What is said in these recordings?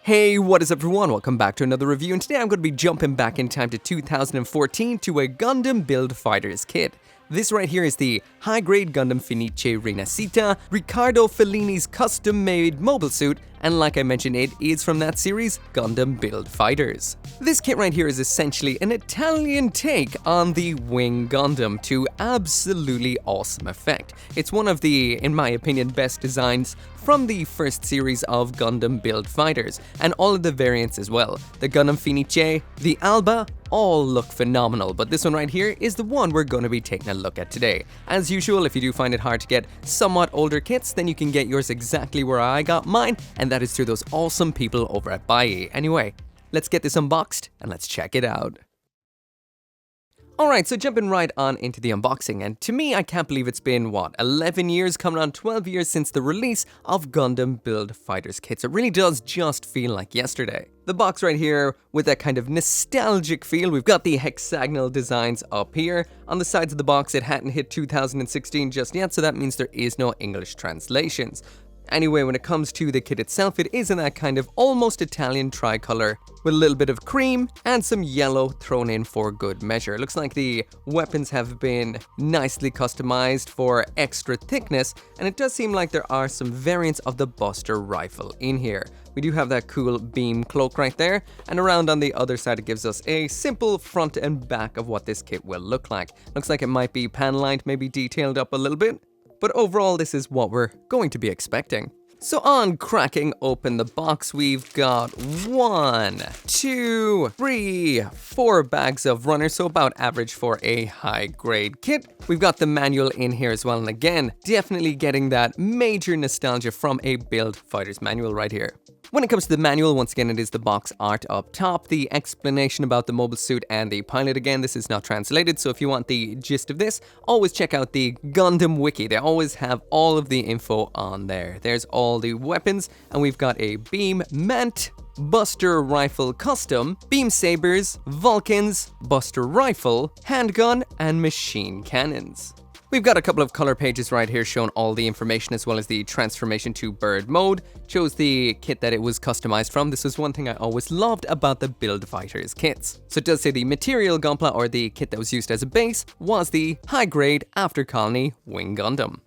Hey, what is up everyone? Welcome back to another review, and today I'm going to be jumping back in time to 2014 to a Gundam Build Fighters kit. This right here is the high-grade Gundam Fenice Rinascita, Ricardo Fellini's custom-made mobile suit, and like I mentioned, it is from that series, Gundam Build Fighters. This kit right here is essentially an Italian take on the Wing Gundam to absolutely awesome effect. It's one of the, in my opinion, best designs from the first series of Gundam Build Fighters, and all of the variants as well. The Gundam Fenice, the Alba, all look phenomenal, but this one right here is the one we're going to be taking a look at today. As usual, if you do find it hard to get somewhat older kits, then you can get yours exactly where I got mine, and that is through those awesome people over at Buy. Anyway, let's get this unboxed and let's check it out. Alright, so jumping right on into the unboxing, and to me, I can't believe it's been, 11 years, coming on 12 years since the release of Gundam Build Fighters kits. It really does just feel like yesterday. The box right here with that kind of nostalgic feel. We've got the hexagonal designs up here. On the sides of the box, it hadn't hit 2016 just yet, so that means there is no English translations. Anyway, when it comes to the kit itself, it is in that kind of almost Italian tricolor with a little bit of cream and some yellow thrown in for good measure. It looks like the weapons have been nicely customized for extra thickness, and it does seem like there are some variants of the Buster rifle in here. We do have that cool beam cloak right there, and around on the other side it gives us a simple front and back of what this kit will look like. Looks like it might be pan-lined, maybe detailed up a little bit. But overall, this is what we're going to be expecting. So on cracking open the box, we've got 1, 2, 3, 4 bags of runners, so about average for a high-grade kit. We've got the manual in here as well, and again, definitely getting that major nostalgia from a Build Fighters manual right here. When it comes to the manual, once again, it is the box art up top, the explanation about the mobile suit and the pilot. Again, this is not translated, so if you want the gist of this, always check out the Gundam Wiki. They always have all of the info on there. There's all the weapons, and we've got a beam mant, Buster Rifle Custom, Beam Sabers, Vulcans, Buster Rifle, Handgun, and Machine Cannons. We've got a couple of color pages right here showing all the information as well as the transformation to bird mode. Shows the kit that it was customized from. This is one thing I always loved about the Build Fighters kits. So it does say the material gunpla, or the kit that was used as a base, was the high-grade After Colony Wing Gundam.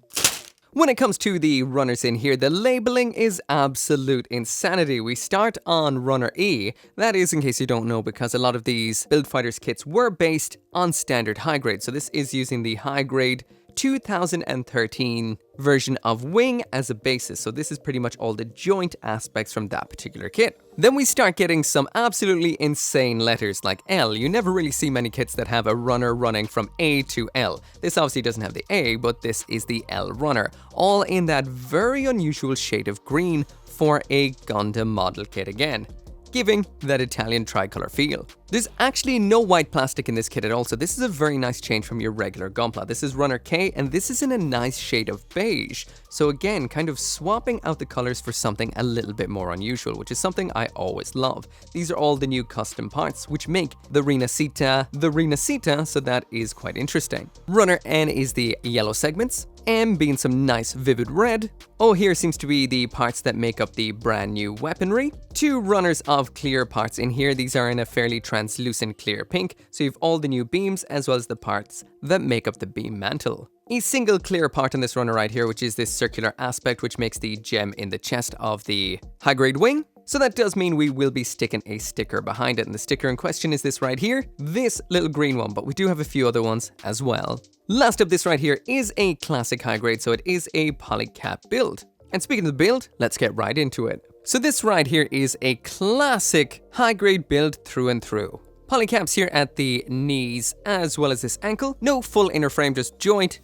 When it comes to the runners in here, the labeling is absolute insanity. We start on Runner E. That is, in case you don't know, because a lot of these Build Fighters kits were based on standard high grade. So this is using the high grade 2013 version of Wing as a basis. So this is pretty much all the joint aspects from that particular kit. Then we start getting some absolutely insane letters like L. You never really see many kits that have a runner running from A to L. This obviously doesn't have the A, but this is the L runner. All in that very unusual shade of green for a Gundam model kit again, giving that Italian tricolor feel. There's actually no white plastic in this kit at all, so this is a very nice change from your regular gunpla. This is Runner K, and this is in a nice shade of beige. So again, kind of swapping out the colors for something a little bit more unusual, which is something I always love. These are all the new custom parts, which make the Rinascita, so that is quite interesting. Runner N is the yellow segments, M being some nice vivid red. O here seems to be the parts that make up the brand new weaponry. 2 runners of clear parts in here. These are in a fairly translucent clear pink, so you have all the new beams as well as the parts that make up the beam mantle. A single clear part on this runner right here, which is this circular aspect which makes the gem in the chest of the high-grade wing. So that does mean we will be sticking a sticker behind it, and the sticker in question is this right here, this little green one, but we do have a few other ones as well. Last up, this right here is a classic high grade, so it is a polycap build. And speaking of the build, let's get right into it. So this right here is a classic high grade build through and through. Polycaps here at the knees as well as this ankle. No full inner frame, just joint,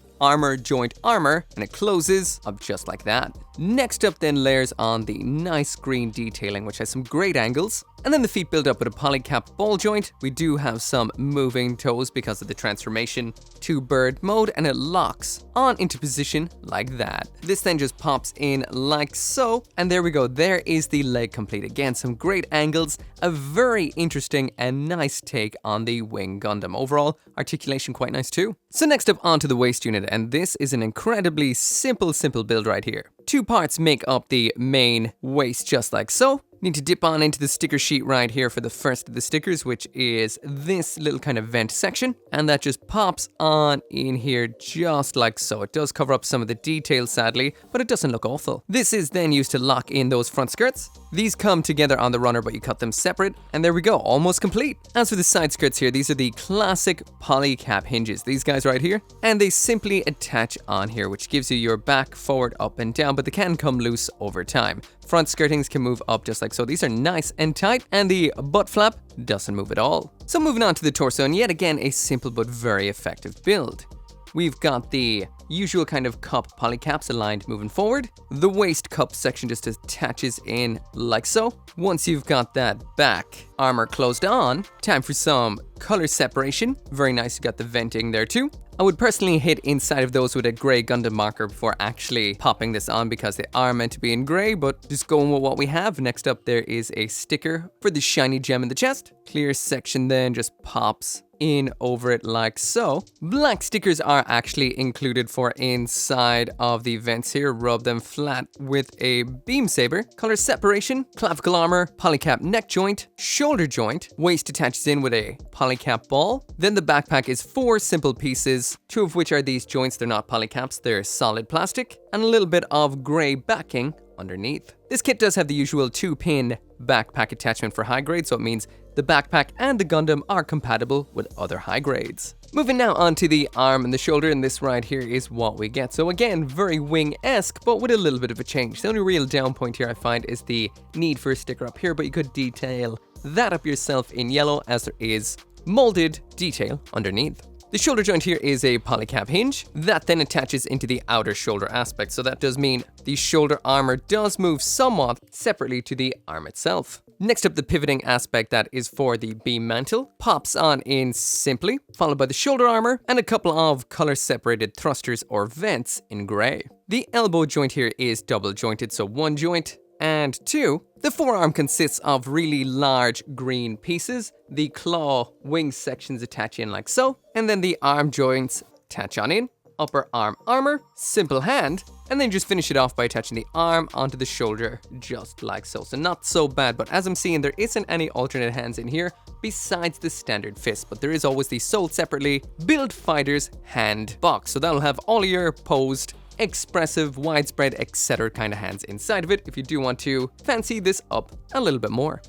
joint, armor, and it closes up just like that. Next up then layers on the nice green detailing, which has some great angles. And then the feet build up with a polycap ball joint. We do have some moving toes because of the transformation to bird mode, and it locks on into position like that. This then just pops in like so, and there we go. There is the leg complete. Again, some great angles, a very interesting and nice take on the Wing Gundam. Overall, articulation quite nice too. So next up onto the waist unit, and this is an incredibly simple build right here. 2 parts make up the main waist just like so. Need to dip on into the sticker sheet right here for the first of the stickers, which is this little kind of vent section. And that just pops on in here just like so. It does cover up some of the details, sadly, but it doesn't look awful. This is then used to lock in those front skirts. These come together on the runner, but you cut them separate. And there we go, almost complete. As for the side skirts here, these are the classic polycap hinges. These guys right here. And they simply attach on here, which gives you your back, forward, up, and down, but they can come loose over time. Front skirtings can move up just like so. These are nice and tight, and the butt flap doesn't move at all. So moving on to the torso, and yet again a simple but very effective build. We've got the usual kind of cup polycaps aligned moving forward. The waist cup section just attaches in like so. Once you've got that back armor closed on, time for some color separation. Very nice, you got the venting there too. I would personally hit inside of those with a grey Gundam marker before actually popping this on because they are meant to be in grey, but just going with what we have. Next up there is a sticker for the shiny gem in the chest. Clear section then just pops in over it like so. Black stickers are actually included for inside of the vents here. Rub them flat with a beam saber. Color separation, clavicle armor, polycap neck joint, shoulder joint, waist attaches in with a polycap ball. Then the backpack is 4 simple pieces, 2 of which are these joints. They're not polycaps, they're solid plastic, and a little bit of grey backing underneath. This kit does have the usual 2-pin backpack attachment for high grade, so it means the backpack and the Gundam are compatible with other high grades. Moving now onto the arm and the shoulder, and this right here is what we get. So again, very Wing-esque, but with a little bit of a change. The only real down point here I find is the need for a sticker up here, but you could detail that up yourself in yellow as there is molded detail underneath. The shoulder joint here is a polycap hinge that then attaches into the outer shoulder aspect, so that does mean the shoulder armor does move somewhat separately to the arm itself. Next up, the pivoting aspect that is for the beam mantle pops on in simply, followed by the shoulder armor and a couple of color separated thrusters or vents in grey. The elbow joint here is double jointed, so 1 joint and 2. The forearm consists of really large green pieces. The claw wing sections attach in like so, and then the arm joints attach on in. Upper arm armor, simple hand, and then just finish it off by attaching the arm onto the shoulder just like so. So not so bad, but as I'm seeing, there isn't any alternate hands in here besides the standard fist, but there is always the sold separately Build Fighters hand box. So that'll have all your posed, expressive, widespread, etc. kind of hands inside of it if you do want to fancy this up a little bit more.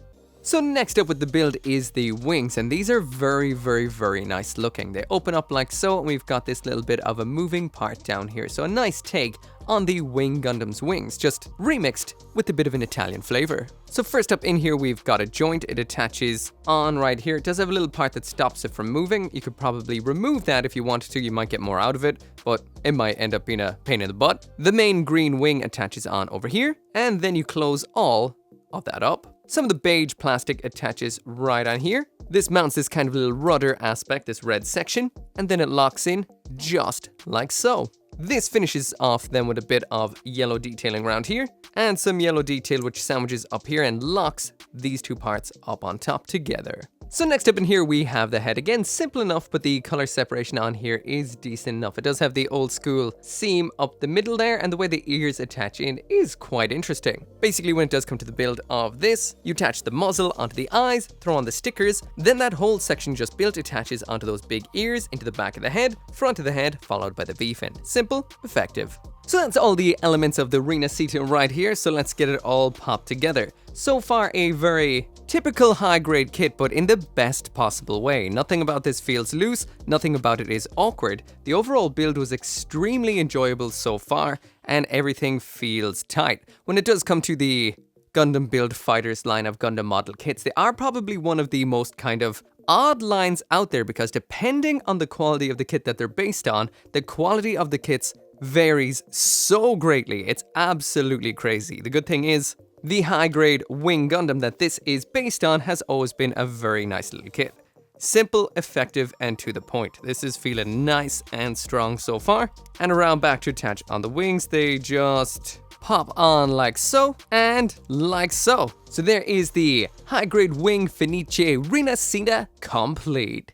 So next up with the build is the wings, and these are very, very, very nice looking. They open up like so, and we've got this little bit of a moving part down here. So a nice take on the Wing Gundam's wings, just remixed with a bit of an Italian flavor. So first up in here, we've got a joint. It attaches on right here. It does have a little part that stops it from moving. You could probably remove that if you wanted to. You might get more out of it, but it might end up being a pain in the butt. The main green wing attaches on over here, and then you close all of that up. Some of the beige plastic attaches right on here. This mounts this kind of little rudder aspect, this red section, and then it locks in just like so. This finishes off then with a bit of yellow detailing around here, and some yellow detail which sandwiches up here and locks these 2 parts up on top together. So next up in here we have the head. Again, simple enough, but the color separation on here is decent enough. It does have the old school seam up the middle there, and the way the ears attach in is quite interesting. Basically, when it does come to the build of this, you attach the muzzle onto the eyes, throw on the stickers, then that whole section just built attaches onto those big ears into the back of the head, front of the head, followed by the V-fin. Simple, effective. So that's all the elements of the Rinascita right here, so let's get it all popped together. So far, a very typical high-grade kit, but in the best possible way. Nothing about this feels loose, nothing about it is awkward. The overall build was extremely enjoyable so far, and everything feels tight. When it does come to the Gundam Build Fighters line of Gundam model kits, they are probably one of the most kind of odd lines out there, because depending on the quality of the kit that they're based on, the quality of the kits varies so greatly. It's absolutely crazy. The good thing is, the high-grade Wing Gundam that this is based on has always been a very nice little kit. Simple, effective, and to the point. This is feeling nice and strong so far. And around back to attach on the wings, they just pop on like so, and like so. So there is the high-grade Wing Fenice Rinascita complete.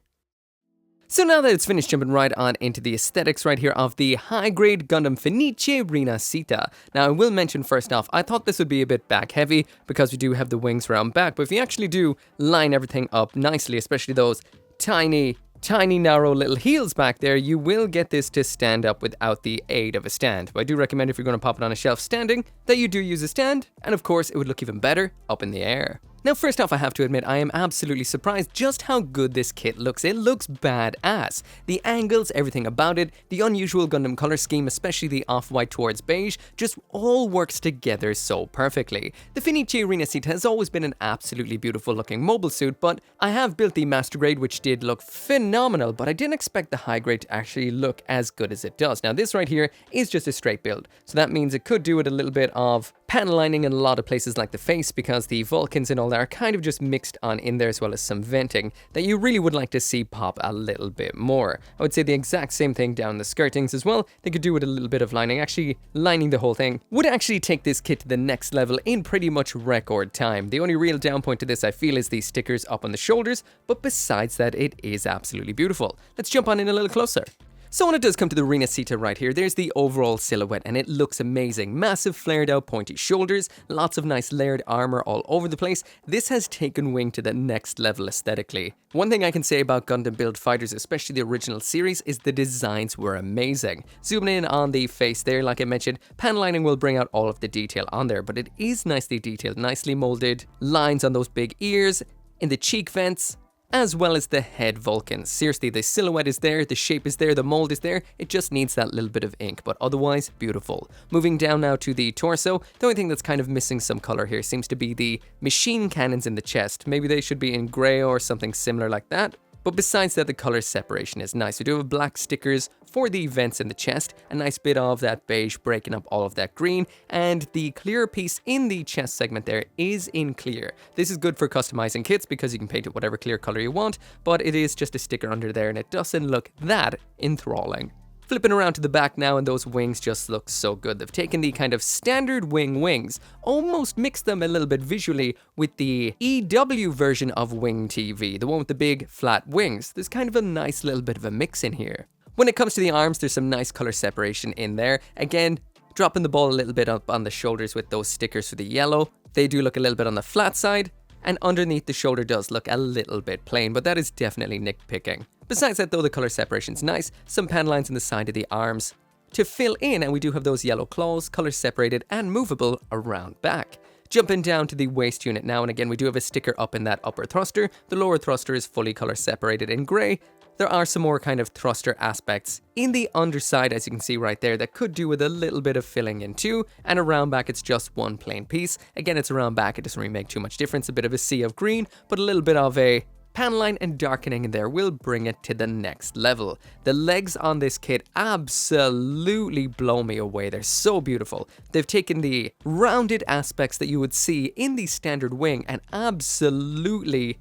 So now that it's finished, jumping right on into the aesthetics right here of the high-grade Gundam Fenice Rinascita. Now I will mention first off, I thought this would be a bit back heavy because we do have the wings round back, but if you actually do line everything up nicely, especially those tiny narrow little heels back there, you will get this to stand up without the aid of a stand. But I do recommend if you're going to pop it on a shelf standing, that you do use a stand, and of course it would look even better up in the air. Now first off, I have to admit I am absolutely surprised just how good this kit looks. It looks badass. The angles, everything about it, the unusual Gundam color scheme, especially the off-white towards beige, just all works together so perfectly. The Fenice Rinascita has always been an absolutely beautiful looking mobile suit, but I have built the master grade, which did look phenomenal, but I didn't expect the high grade to actually look as good as it does. Now this right here is just a straight build, so that means it could do with a little bit of panel lining in a lot of places like the face, because the Vulcans and all that are kind of just mixed on in there, as well as some venting that you really would like to see pop a little bit more. I would say the exact same thing down the skirtings as well. They could do with a little bit of lining. Actually, lining the whole thing would actually take this kit to the next level in pretty much record time. The only real down point to this, I feel, is the stickers up on the shoulders, but besides that, it is absolutely beautiful. Let's jump on in a little closer. So when it does come to the Rinascita right here, there's the overall silhouette, and it looks amazing. Massive flared out pointy shoulders, lots of nice layered armor all over the place. This has taken Wing to the next level aesthetically. One thing I can say about Gundam Build Fighters, especially the original series, is the designs were amazing. Zooming in on the face there, like I mentioned, panel lining will bring out all of the detail on there, but it is nicely detailed, nicely molded lines on those big ears, in the cheek vents, as well as the head Vulcans. Seriously, the silhouette is there, the shape is there, the mold is there, it just needs that little bit of ink, but otherwise, beautiful. Moving down now to the torso, the only thing that's kind of missing some color here seems to be the machine cannons in the chest. Maybe they should be in grey or something similar like that. But besides that, the color separation is nice. We do have black stickers for the vents in the chest, a nice bit of that beige breaking up all of that green, and the clear piece in the chest segment there is in clear. This is good for customizing kits because you can paint it whatever clear color you want, but it is just a sticker under there and it doesn't look that enthralling. Flipping around to the back now, and those wings just look so good. They've taken the kind of standard wings, almost mixed them a little bit visually with the EW version of Wing TV, the one with the big flat wings. There's kind of a nice little bit of a mix in here. When it comes to the arms, there's some nice color separation in there. Again, dropping the ball a little bit up on the shoulders with those stickers for the yellow. They do look a little bit on the flat side, and underneath the shoulder does look a little bit plain, but that is definitely nitpicking. Besides that though, the color separation's nice, some pan lines in the side of the arms to fill in, and we do have those yellow claws, color separated and movable around back. Jumping down to the waist unit now, and again we do have a sticker up in that upper thruster. The lower thruster is fully color separated in grey. There are some more kind of thruster aspects in the underside, as you can see right there, that could do with a little bit of filling in too, and around back it's just one plain piece. Again, it's around back, it doesn't really make too much difference, a bit of a sea of green, but a little bit of a panel line and darkening in there will bring it to the next level. The legs on this kit absolutely blow me away. They're so beautiful. They've taken the rounded aspects that you would see in the standard wing and absolutely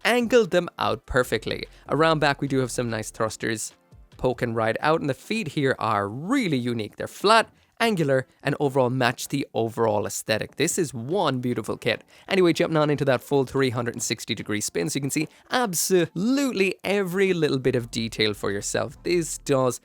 angled them out perfectly. Around back we do have some nice thrusters poking right out, and the feet here are really unique. They're flat, angular, and overall match the overall aesthetic. This is one beautiful kit. Anyway, jumping on into that full 360-degree spin, so you can see absolutely every little bit of detail for yourself. This does...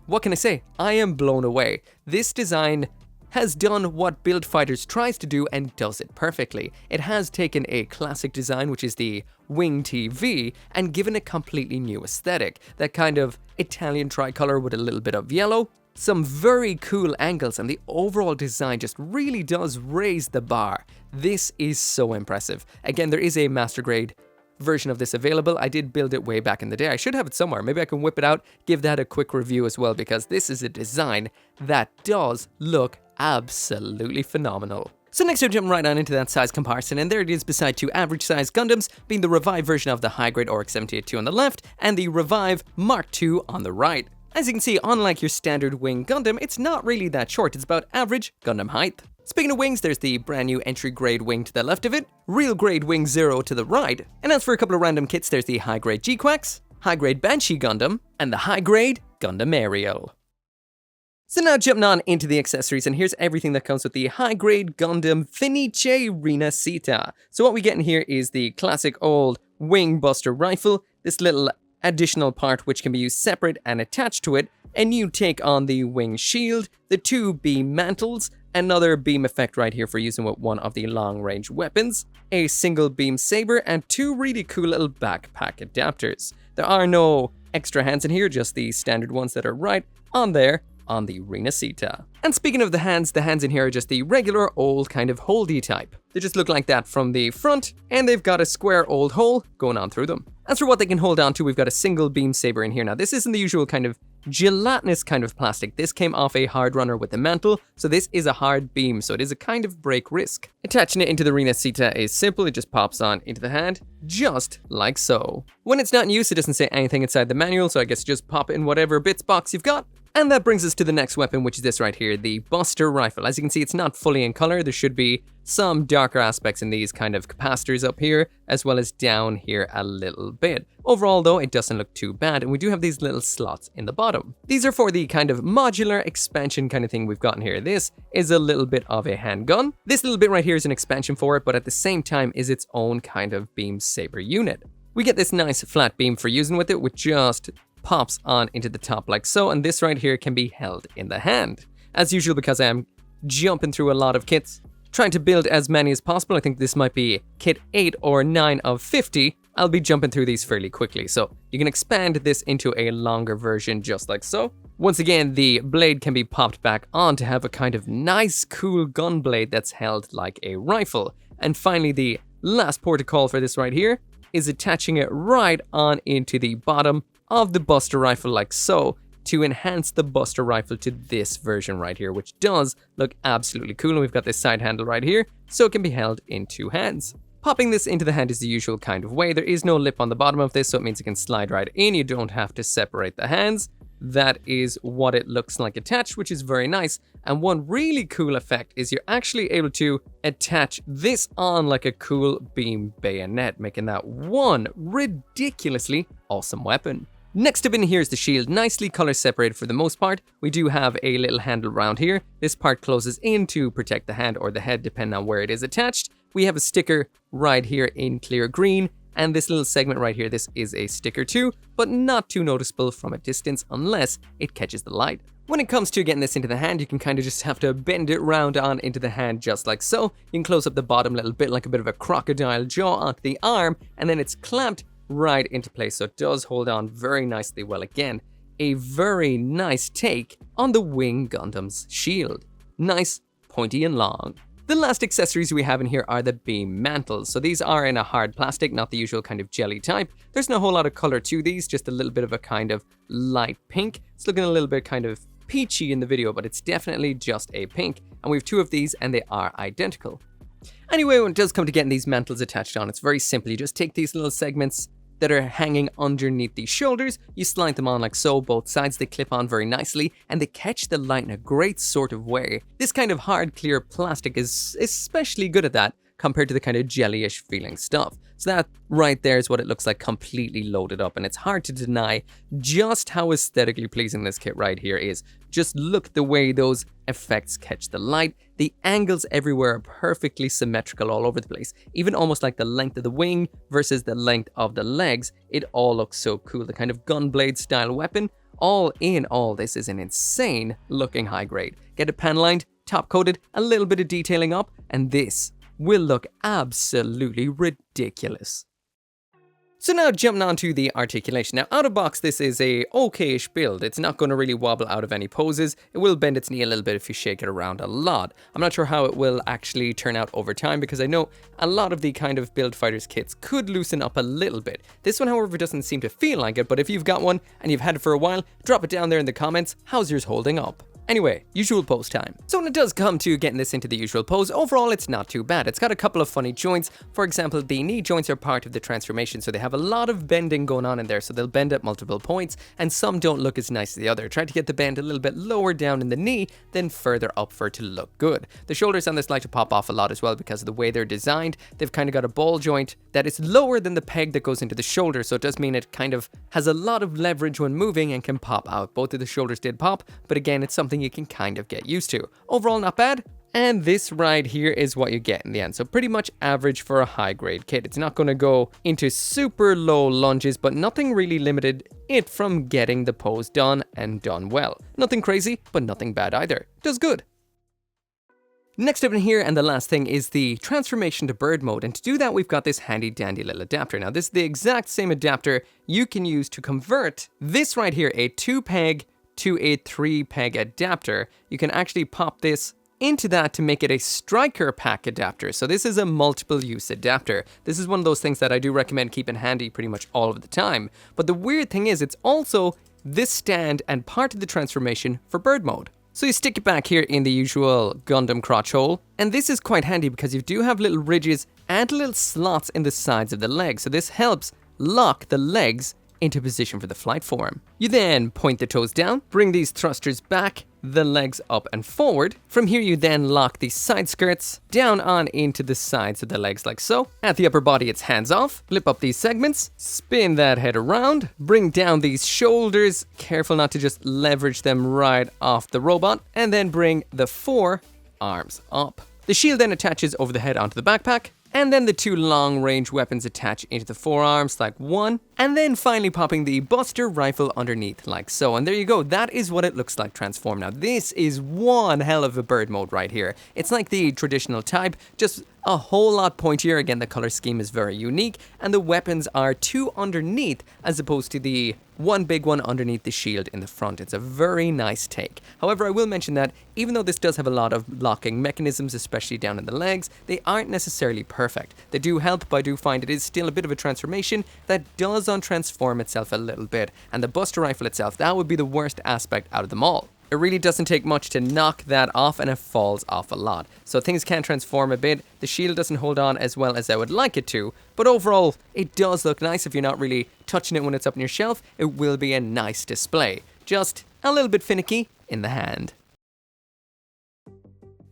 what can I say? I am blown away. This design has done what Build Fighters tries to do and does it perfectly. It has taken a classic design, which is the Wing TV, and given a completely new aesthetic. That kind of Italian tricolor with a little bit of yellow, some very cool angles, and the overall design just really does raise the bar. This is so impressive. Again, there is a master grade version of this available. I did build it way back in the day. I should have it somewhere. Maybe I can whip it out, give that a quick review as well, because this is a design that does look absolutely phenomenal. So next I'm jumping right on into that size comparison, and there it is beside two average size Gundams, being the Revive version of the high-grade Oryx 78-2 on the left, and the Revive Mark II on the right. As you can see, unlike your standard Wing Gundam, it's not really that short, it's about average Gundam height. Speaking of wings, there's the brand new entry grade wing to the left of it, real grade Wing 0 to the right, and as for a couple of random kits, there's the high grade G-Quax, high grade Banshee Gundam, and the high grade Gundam Aerial. So now jumping on into the accessories, and here's everything that comes with the high-grade Gundam Fenice Rinascita. So what we get in here is the classic old Wing Buster rifle, this little additional part which can be used separate and attached to it, a new take on the wing shield, the 2 beam mantles, another beam effect right here for using with one of the long-range weapons, a single beam saber, and 2 really cool little backpack adapters. There are no extra hands in here, just the standard ones that are right on there on the Rinascita. And speaking of the hands in here are just the regular old kind of holdy type. They just look like that from the front, and they've got a square old hole going on through them. As for what they can hold on to, we've got a single beam saber in here. Now, this isn't the usual kind of gelatinous kind of plastic. This came off a hard runner with the mantle, so this is a hard beam, so it is a kind of break risk. Attaching it into the Rinascita is simple. It just pops on into the hand, just like so. When it's not in use, it doesn't say anything inside the manual, so I guess just pop it in whatever bits box you've got. And that brings us to the next weapon, which is this right here, the Buster Rifle. As you can see, it's not fully in color. There should be some darker aspects in these kind of capacitors up here, as well as down here a little bit. Overall, though, it doesn't look too bad, and we do have these little slots in the bottom. These are for the kind of modular expansion kind of thing we've gotten here. This is a little bit of a handgun. This little bit right here is an expansion for it, but at the same time is its own kind of beam saber unit. We get this nice flat beam for using with it, which just pops on into the top like so, and this right here can be held in the hand. As usual, because I am jumping through a lot of kits, trying to build as many as possible. I think this might be kit 8 or 9 of 50. I'll be jumping through these fairly quickly, so you can expand this into a longer version just like so. Once again, the blade can be popped back on to have a kind of nice, cool gun blade that's held like a rifle. And finally, the last port of call for this right here is attaching it right on into the bottom of the Buster Rifle like so, to enhance the Buster Rifle to this version right here, which does look absolutely cool. And we've got this side handle right here, so it can be held in 2 hands. Popping this into the hand is the usual kind of way. There is no lip on the bottom of this, so it means it can slide right in. You don't have to separate the hands. That is what it looks like attached, which is very nice. And one really cool effect is you're actually able to attach this on like a cool beam bayonet, making that one ridiculously awesome weapon. Next up in here is the shield, nicely color separated for the most part. We do have a little handle around here. This part closes in to protect the hand or the head, depending on where it is attached. We have a sticker right here in clear green, and this little segment right here, this is a sticker too, but not too noticeable from a distance unless it catches the light. When it comes to getting this into the hand, you can kind of just have to bend it round on into the hand just like so. You can close up the bottom little bit like a bit of a crocodile jaw onto the arm, and then it's clamped right into place, so it does hold on very nicely well. Again, a very nice take on the Wing Gundam's shield. Nice, pointy and long. The last accessories we have in here are the beam mantles. So these are in a hard plastic, not the usual kind of jelly type. There's no whole lot of color to these, just a little bit of a kind of light pink. It's looking a little bit kind of peachy in the video, but it's definitely just a pink. And we have 2 of these and they are identical. Anyway, when it does come to getting these mantles attached on, it's very simple. You just take these little segments that are hanging underneath the shoulders, you slide them on like so, both sides. They clip on very nicely and they catch the light in a great sort of way. This kind of hard clear plastic is especially good at that compared to the kind of jellyish feeling stuff. So that right there is what it looks like completely loaded up, and it's hard to deny just how aesthetically pleasing this kit right here is. Just look the way those effects catch the light. The angles everywhere are perfectly symmetrical all over the place. Even almost like the length of the wing versus the length of the legs. It all looks so cool. The kind of gunblade style weapon. All in all, this is an insane looking high grade. Get it pan lined, top coated, a little bit of detailing up, and this will look absolutely ridiculous. So now jumping on to the articulation. Now out of box, this is a okay-ish build. It's not going to really wobble out of any poses. It will bend its knee a little bit if you shake it around a lot. I'm not sure how it will actually turn out over time, because I know a lot of the kind of Build Fighters kits could loosen up a little bit. This one, however, doesn't seem to feel like it, but if you've got one and you've had it for a while, drop it down there in the comments. How's yours holding up? Anyway, usual pose time. So when it does come to getting this into the usual pose, overall it's not too bad. It's got a couple of funny joints. For example, the knee joints are part of the transformation, so they have a lot of bending going on in there, so they'll bend at multiple points, and some don't look as nice as the other. Try to get the bend a little bit lower down in the knee, then further up for it to look good. The shoulders on this like to pop off a lot as well because of the way they're designed. They've kind of got a ball joint that is lower than the peg that goes into the shoulder, so it does mean it kind of has a lot of leverage when moving and can pop out. Both of the shoulders did pop, but again, it's something you can kind of get used to. Overall, not bad. And this right here is what you get in the end. So pretty much average for a high grade kit. It's not going to go into super low lunges, but nothing really limited it from getting the pose done and done well. Nothing crazy, but nothing bad either. Does good. Next up in here, and the last thing, is the transformation to bird mode. And to do that, we've got this handy dandy little adapter. Now, this is the exact same adapter you can use to convert this right here, a 2-peg to a 3-peg adapter. You can actually pop this into that to make it a striker pack adapter. So this is a multiple use adapter. This is one of those things that I do recommend keeping handy pretty much all of the time. But the weird thing is, it's also this stand and part of the transformation for bird mode. So you stick it back here in the usual Gundam crotch hole, and this is quite handy because you do have little ridges and little slots in the sides of the legs, so this helps lock the legs into position for the flight form. You then point the toes down, bring these thrusters back, the legs up and forward. From here you then lock the side skirts down on into the sides of the legs like so. At the upper body it's hands off, flip up these segments, spin that head around, bring down these shoulders, careful not to just leverage them right off the robot, and then bring the 4 arms up. The shield then attaches over the head onto the backpack, and then the 2 long-range weapons attach into the forearms like one, and then finally popping the Buster rifle underneath like so. And there you go, that is what it looks like transformed. Now this is one hell of a bird mode right here. It's like the traditional type, just a whole lot pointier. Again, the color scheme is very unique, and the weapons are 2 underneath as opposed to the 1 big one underneath the shield in the front. It's a very nice take. However, I will mention that even though this does have a lot of locking mechanisms, especially down in the legs, they aren't necessarily perfect. They do help, but I do find it is still a bit of a transformation that does untransform itself a little bit. And the Buster rifle itself, that would be the worst aspect out of them all. It really doesn't take much to knock that off, and it falls off a lot. So things can transform a bit. The shield doesn't hold on as well as I would like it to, but overall it does look nice. If you're not really touching it when it's up on your shelf, it will be a nice display. Just a little bit finicky in the hand.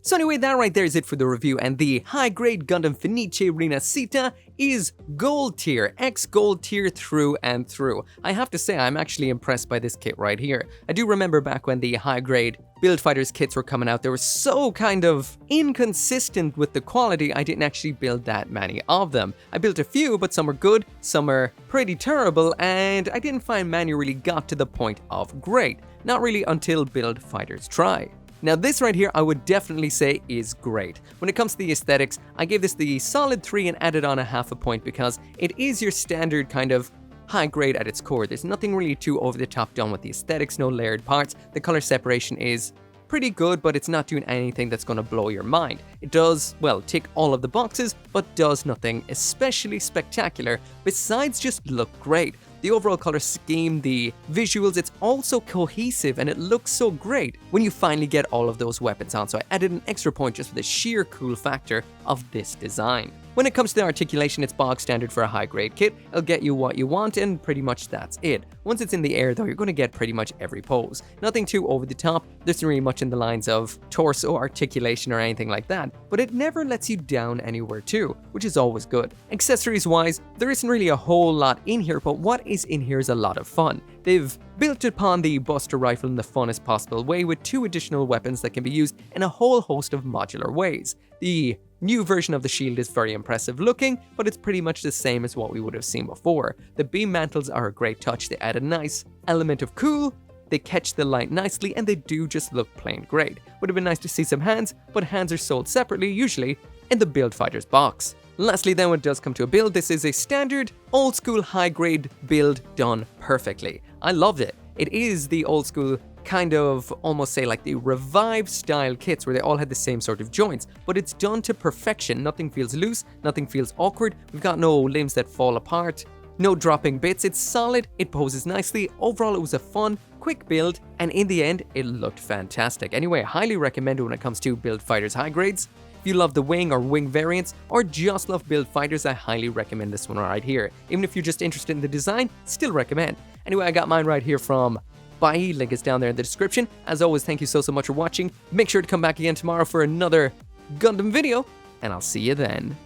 So anyway, that right there is it for the review, and the high-grade Gundam Fenice Rinascita is gold tier, X-gold tier through and through. I have to say, I'm actually impressed by this kit right here. I do remember back when the high-grade Build Fighters kits were coming out, they were so kind of inconsistent with the quality, I didn't actually build that many of them. I built a few, but some are good, some are pretty terrible, and I didn't find many really got to the point of great. Not really until Build Fighters Try. Now this right here I would definitely say is great. When it comes to the aesthetics, I gave this the solid 3 and added on a half a point because it is your standard kind of high grade at its core. There's nothing really too over the top done with the aesthetics, no layered parts. The color separation is pretty good, but it's not doing anything that's going to blow your mind. It does, well, tick all of the boxes, but does nothing especially spectacular besides just look great. The overall color scheme, the visuals, it's all so cohesive and it looks so great when you finally get all of those weapons on. So I added an extra point just for the sheer cool factor of this design. When it comes to the articulation, it's bog standard for a high-grade kit. It'll get you what you want, and pretty much that's it. Once it's in the air, though, you're going to get pretty much every pose. Nothing too over the top. There isn't really much in the lines of torso articulation or anything like that, but it never lets you down anywhere too, which is always good. Accessories-wise, there isn't really a whole lot in here, but what is in here is a lot of fun. They've built upon the Buster rifle in the funnest possible way with 2 additional weapons that can be used in a whole host of modular ways. The new version of the shield is very impressive looking, but it's pretty much the same as what we would have seen before. The beam mantles are a great touch. They add a nice element of cool, they catch the light nicely, and they do just look plain great. Would have been nice to see some hands, but hands are sold separately, usually in the Build Fighters box. Lastly then, when it does come to a build, this is a standard old school high grade build done perfectly. I loved it. It is the old school kind of almost say like the revived style kits where they all had the same sort of joints, but it's done to perfection. Nothing feels loose, nothing feels awkward. We've got no limbs that fall apart, no dropping bits. It's solid, it poses nicely. Overall, it was a fun, quick build, and in the end, it looked fantastic. Anyway, I highly recommend it when it comes to Build Fighters high grades. If you love the wing or wing variants, or just love Build Fighters, I highly recommend this one right here. Even if you're just interested in the design, still recommend. Anyway, I got mine right here from Bye, link is down there in the description. As always, thank you so much for watching. Make sure to come back again tomorrow for another Gundam video, and I'll see you then.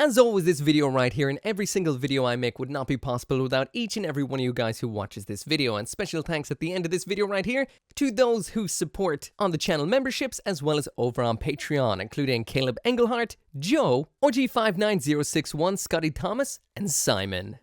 As always, this video right here and every single video I make would not be possible without each and every one of you guys who watches this video. And special thanks at the end of this video right here to those who support on the channel memberships as well as over on Patreon, including Caleb Engelhart, Joe, OG59061, Scotty Thomas, and Simon.